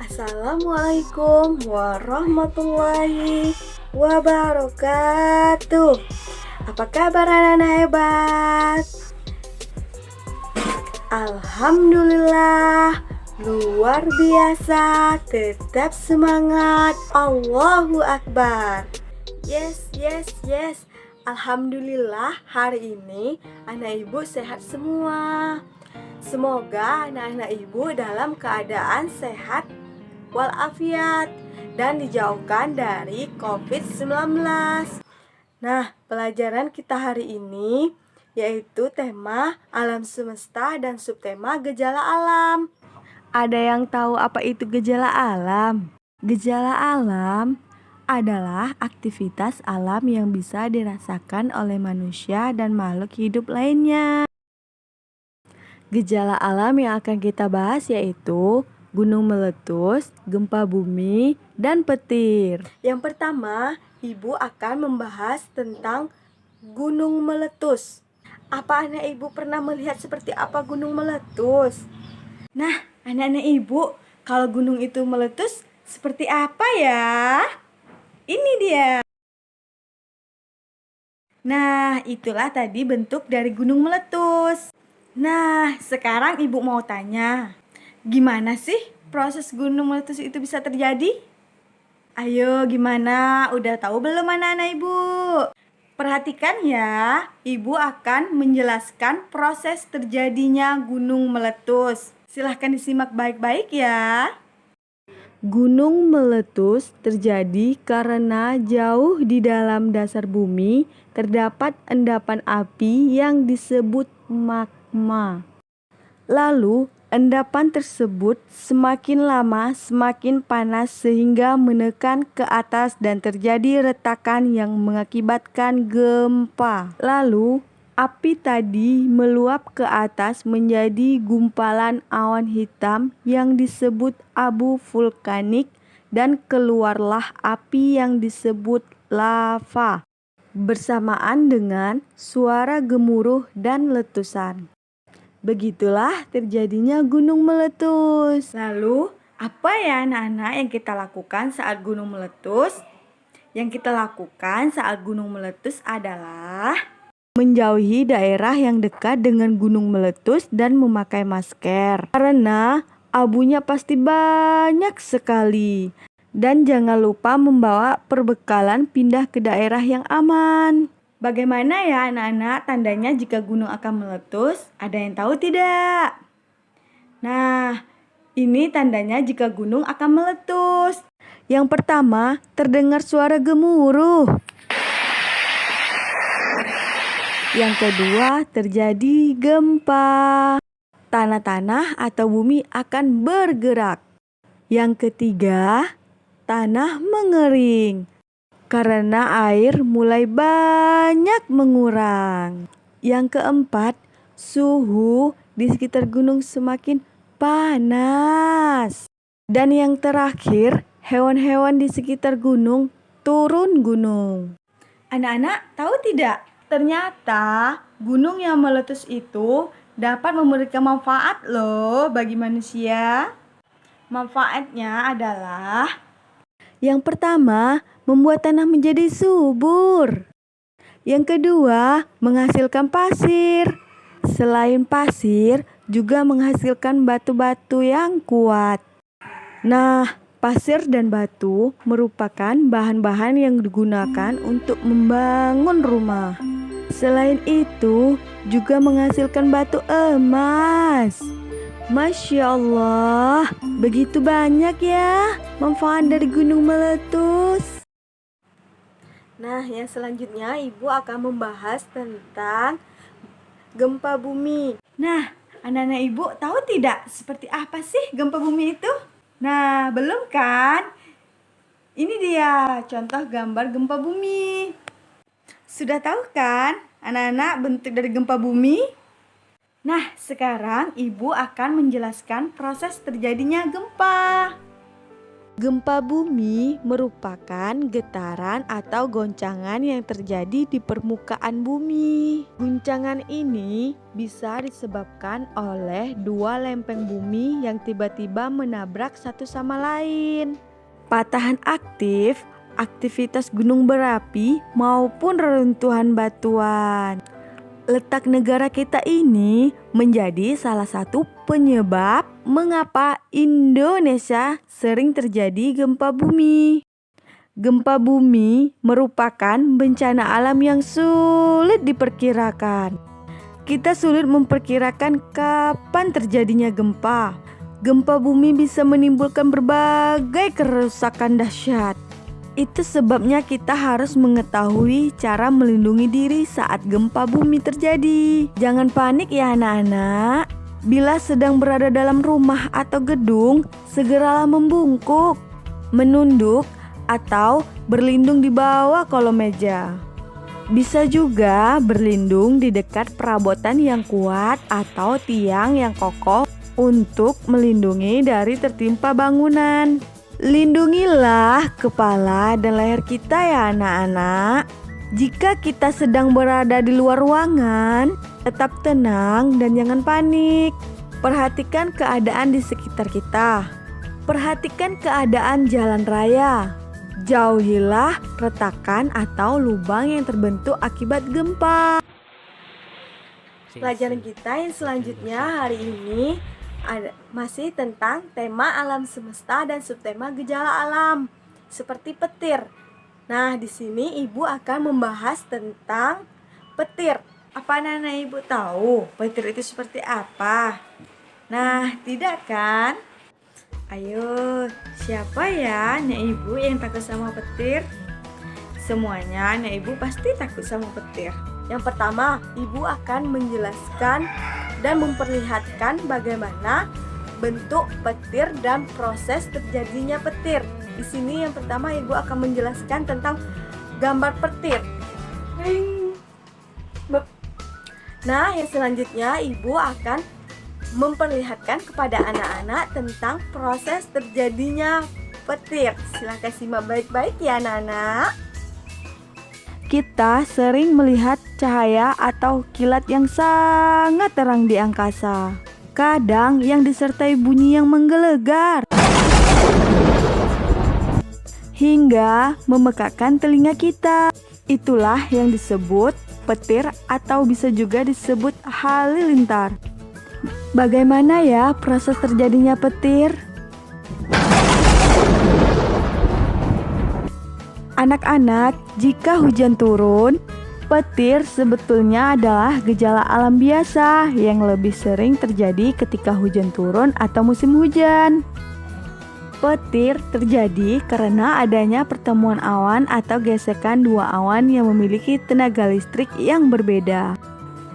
Assalamualaikum warahmatullahi wabarakatuh. Apa kabar anak-anak hebat? Alhamdulillah, luar biasa. Tetap semangat. Allahu Akbar. Yes. Alhamdulillah, hari ini anak ibu sehat semua. Semoga anak-anak ibu dalam keadaan sehat walafiat dan dijauhkan dari COVID-19. Nah, pelajaran kita hari ini yaitu tema alam semesta dan subtema gejala alam. Ada yang tahu apa itu gejala alam? Gejala alam adalah aktivitas alam yang bisa dirasakan oleh manusia dan makhluk hidup lainnya. Gejala alam yang akan kita bahas yaitu gunung meletus, gempa bumi, dan petir. Yang pertama, ibu akan membahas tentang gunung meletus. Apa anak ibu pernah melihat seperti apa gunung meletus? Nah, anak-anak ibu, kalau gunung itu meletus seperti apa ya? Ini dia. Nah, itulah tadi bentuk dari gunung meletus. Nah, sekarang ibu mau tanya, gimana sih proses gunung meletus itu bisa terjadi? Ayo, gimana? Udah tahu belum anak-anak ibu? Perhatikan ya, ibu akan menjelaskan proses terjadinya gunung meletus. Silahkan disimak baik-baik ya. Gunung meletus terjadi karena jauh di dalam dasar bumi terdapat endapan api yang disebut magma. Lalu, endapan tersebut semakin lama semakin panas sehingga menekan ke atas dan terjadi retakan yang mengakibatkan gempa. Lalu, api tadi meluap ke atas menjadi gumpalan awan hitam yang disebut abu vulkanik dan keluarlah api yang disebut lava bersamaan dengan suara gemuruh dan letusan. Begitulah terjadinya gunung meletus. Lalu, apa ya anak-anak yang kita lakukan saat gunung meletus? Yang kita lakukan saat gunung meletus adalah menjauhi daerah yang dekat dengan gunung meletus dan memakai masker. Karena abunya pasti banyak sekali. Dan jangan lupa membawa perbekalan pindah ke daerah yang aman. Bagaimana ya anak-anak tandanya jika gunung akan meletus? Ada yang tahu tidak? Nah, ini tandanya jika gunung akan meletus. Yang pertama, terdengar suara gemuruh. Yang kedua, terjadi gempa. Tanah-tanah atau bumi akan bergerak. Yang ketiga, tanah mengering karena air mulai banyak mengurang. Yang keempat, suhu di sekitar gunung semakin panas. Dan yang terakhir, hewan-hewan di sekitar gunung turun gunung. Anak-anak tahu tidak? Ternyata gunung yang meletus itu dapat memberikan manfaat loh bagi manusia. Manfaatnya adalah yang pertama, membuat tanah menjadi subur. Yang kedua, menghasilkan pasir. Selain pasir, juga menghasilkan batu-batu yang kuat. Nah, pasir dan batu merupakan bahan-bahan yang digunakan untuk membangun rumah. Selain itu, juga menghasilkan batu emas. Masya Allah, begitu banyak ya manfaat dari gunung meletus. Nah, yang selanjutnya ibu akan membahas tentang gempa bumi. Nah, anak-anak ibu tahu tidak seperti apa sih gempa bumi itu? Nah, belum kan? Ini dia contoh gambar gempa bumi. Sudah tahu kan anak-anak bentuk dari gempa bumi? Nah, sekarang ibu akan menjelaskan proses terjadinya gempa. Gempa bumi merupakan getaran atau goncangan yang terjadi di permukaan bumi. Guncangan ini bisa disebabkan oleh dua lempeng bumi yang tiba-tiba menabrak satu sama lain. Patahan aktif, aktivitas gunung berapi maupun reruntuhan batuan. Letak negara kita ini menjadi salah satu penyebab mengapa Indonesia sering terjadi gempa bumi. Gempa bumi merupakan bencana alam yang sulit diperkirakan. Kita sulit memperkirakan kapan terjadinya gempa. Gempa bumi bisa menimbulkan berbagai kerusakan dahsyat. Itu sebabnya kita harus mengetahui cara melindungi diri saat gempa bumi terjadi. Jangan panik ya anak-anak. Bila sedang berada dalam rumah atau gedung, segeralah membungkuk, menunduk, atau berlindung di bawah kolong meja. Bisa juga berlindung di dekat perabotan yang kuat atau tiang yang kokoh untuk melindungi dari tertimpa bangunan. Lindungilah kepala dan leher kita ya anak-anak. Jika kita sedang berada di luar ruangan, tetap tenang dan jangan panik. Perhatikan keadaan di sekitar kita. Perhatikan keadaan jalan raya. Jauhilah retakan atau lubang yang terbentuk akibat gempa. Pelajaran kita yang selanjutnya hari ini masih tentang tema alam semesta dan subtema gejala alam seperti petir. Nah, di sini Ibu akan membahas tentang petir. Apa anak Ibu tahu petir itu seperti apa? Nah, tidak kan? Ayo, siapa ya anak Ibu yang takut sama petir? Semuanya anak Ibu pasti takut sama petir. Yang pertama, Ibu akan menjelaskan dan memperlihatkan bagaimana bentuk petir dan proses terjadinya petir. Di sini yang pertama Ibu akan menjelaskan tentang gambar petir. Nah, yang selanjutnya Ibu akan memperlihatkan kepada anak-anak tentang proses terjadinya petir. Silakan simak baik-baik ya anak-anak. Kita sering melihat cahaya atau kilat yang sangat terang di angkasa. Kadang yang disertai bunyi yang menggelegar hingga memekakkan telinga kita. Itulah yang disebut petir atau bisa juga disebut halilintar. Bagaimana ya proses terjadinya petir? Anak-anak, jika hujan turun, petir sebetulnya adalah gejala alam biasa yang lebih sering terjadi ketika hujan turun atau musim hujan. Petir terjadi karena adanya pertemuan awan atau gesekan dua awan yang memiliki tenaga listrik yang berbeda.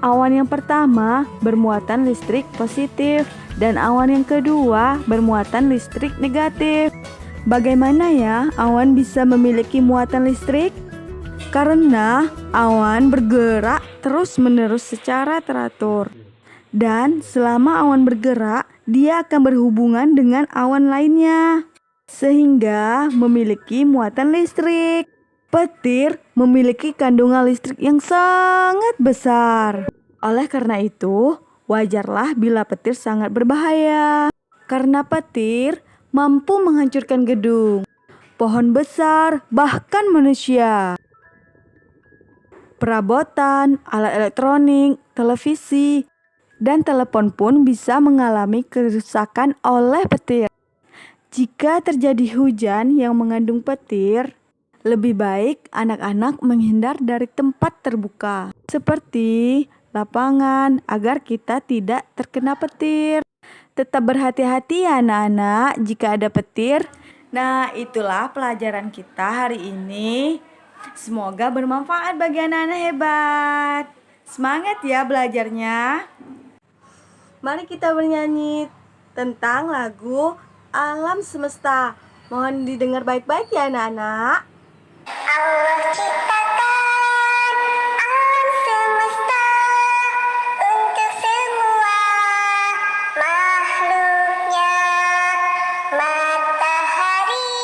Awan yang pertama bermuatan listrik positif dan awan yang kedua bermuatan listrik negatif. Bagaimana ya awan bisa memiliki muatan listrik? Karena awan bergerak terus-menerus secara teratur. Dan selama awan bergerak, dia akan berhubungan dengan awan lainnya, sehingga memiliki muatan listrik. Petir memiliki kandungan listrik yang sangat besar. Oleh karena itu, wajarlah bila petir sangat berbahaya. Karena petir mampu menghancurkan gedung, pohon besar, bahkan manusia. Perabotan, alat elektronik, televisi, dan telepon pun bisa mengalami kerusakan oleh petir. Jika terjadi hujan yang mengandung petir, lebih baik anak-anak menghindar dari tempat terbuka, seperti lapangan, agar kita tidak terkena petir. Tetap berhati-hati ya anak-anak jika ada petir. Nah, itulah pelajaran kita hari ini. Semoga bermanfaat bagi anak-anak hebat. Semangat ya belajarnya. Mari kita bernyanyi tentang lagu Alam Semesta. Mohon didengar baik-baik ya anak-anak. Allah ciptakan alam semesta untuk semua makhluknya. Matahari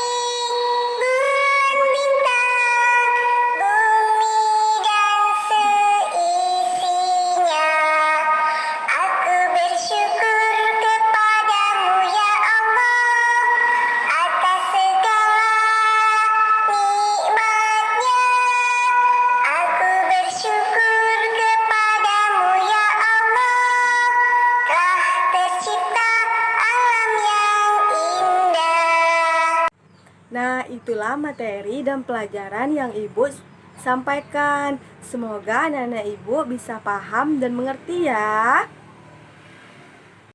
Nah, itulah materi dan pelajaran yang Ibu sampaikan. Semoga anak-anak Ibu bisa paham dan mengerti ya.